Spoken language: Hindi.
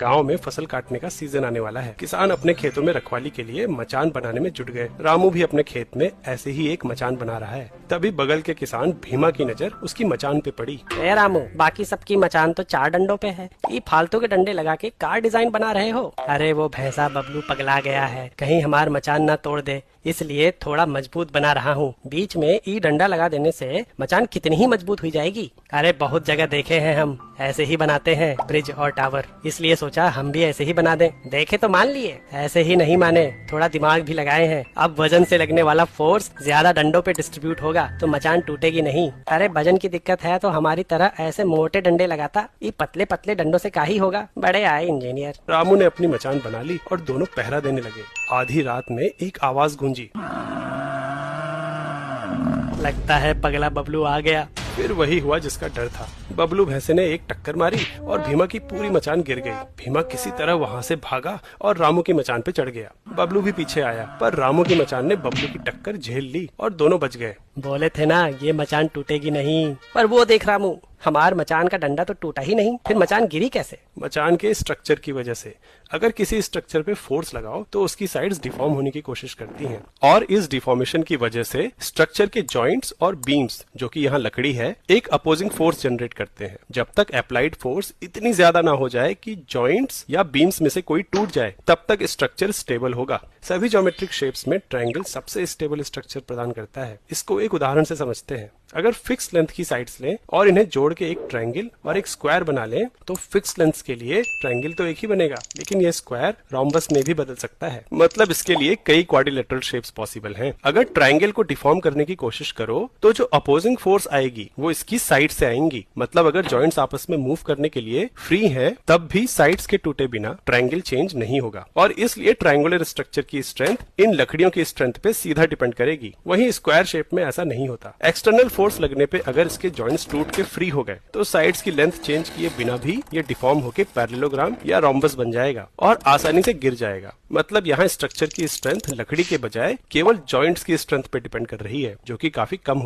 गांव में फसल काटने का सीजन आने वाला है। किसान अपने खेतों में रखवाली के लिए मचान बनाने में जुट गए। रामू भी अपने खेत में ऐसे ही एक मचान बना रहा है। तभी बगल के किसान भीमा की नजर उसकी मचान पे पड़ी। ए रामू, बाकी सबकी मचान तो 4 डंडों पे है, ये फालतू के डंडे लगा के कार डिजाइन बना रहे हो। अरे वो भैंसा बबलू पगला गया है, कहीं हमार मचान ना तोड़ दे, इसलिए थोड़ा मजबूत बना रहा हूँ। बीच में ई डंडा लगा देने से मचान कितनी ही मजबूत हुई जाएगी। अरे बहुत जगह देखे हैं हम, ऐसे ही बनाते हैं ब्रिज और टावर, इसलिए सोचा हम भी ऐसे ही बना दें। देखे तो मान लिए, ऐसे ही नहीं माने, थोड़ा दिमाग भी लगाए हैं। अब वजन से लगने वाला फोर्स ज्यादा डंडों पे डिस्ट्रीब्यूट होगा तो मचान टूटेगी नहीं। अरे वजन की दिक्कत है तो हमारी तरह ऐसे मोटे डंडे लगाता, ये पतले पतले डंडों से का ही होगा। बड़े आए इंजीनियर। रामू ने अपनी मचान बना ली और दोनों पहरा देने लगे। आधी रात में एक आवाज गूंजी, लगता है पगला बबलू आ गया। फिर वही हुआ जिसका डर था। बबलू भैंसे ने एक टक्कर मारी और भीमा की पूरी मचान गिर गई। भीमा किसी तरह वहाँ से भागा और रामू की मचान पे चढ़ गया। बबलू भी पीछे आया, पर रामू की मचान ने बबलू की टक्कर झेल ली और दोनों बच गए। बोले थे ना ये मचान टूटेगी नहीं, पर वो देख रामू, हमार मचान का डंडा तो टूटा ही नहीं, फिर मचान गिरी कैसे? मचान के स्ट्रक्चर की वजह से। अगर किसी स्ट्रक्चर पे फोर्स लगाओ तो उसकी साइड्स डिफॉर्म होने की कोशिश करती हैं, और इस डिफॉर्मेशन की वजह से स्ट्रक्चर के जॉइंट्स और बीम्स, जो कि यहाँ लकड़ी है, एक अपोजिंग फोर्स जनरेट करते हैं। जब तक अप्लाइड फोर्स इतनी ज्यादा ना हो जाए कि जॉइंट्स या बीम्स में से कोई टूट जाए, तब तक स्ट्रक्चर स्टेबल होगा। सभी ज्योमेट्रिक शेप्स में ट्रायंगल सबसे स्टेबल स्ट्रक्चर प्रदान करता है। इसको एक उदाहरण से समझते हैं। अगर फिक्स लेंथ की साइड्स लें और इन्हें जोड़ के एक ट्रायंगल और एक स्क्वायर बना लें, तो फिक्स लेंथ के लिए ट्रायंगल तो एक ही बनेगा, लेकिन ये स्क्वायर रोम्बस में भी बदल सकता है। मतलब इसके लिए कई क्वाड्रिलेटरल शेप्स पॉसिबल हैं। अगर ट्रायंगल को डिफॉर्म करने की कोशिश करो तो जो अपोजिंग फोर्स आएगी वो इसकी साइड से आएंगी। मतलब अगर जॉइंट्स आपस में मूव करने के लिए फ्री हैं, तब भी साइड्स के टूटे बिना ट्रायंगल चेंज नहीं होगा। और इसलिए ट्रायंगुलर स्ट्रक्चर की स्ट्रेंथ इन लकड़ियों की स्ट्रेंथ पे सीधा डिपेंड करेगी। वहीं स्क्वायर शेप में ऐसा नहीं होता। एक्सटर्नल फोर्स लगने पे अगर इसके जॉइंट्स टूट के फ्री हो गए तो साइड्स की लेंथ चेंज किए बिना भी ये डिफॉर्म होके पैरेललोग्राम या रोम्बस बन जाएगा और आसानी से गिर जाएगा। मतलब यहाँ स्ट्रक्चर की स्ट्रेंथ लकड़ी के बजाय केवल जॉइंट्स की स्ट्रेंथ पे डिपेंड कर रही है, जो कि काफी कम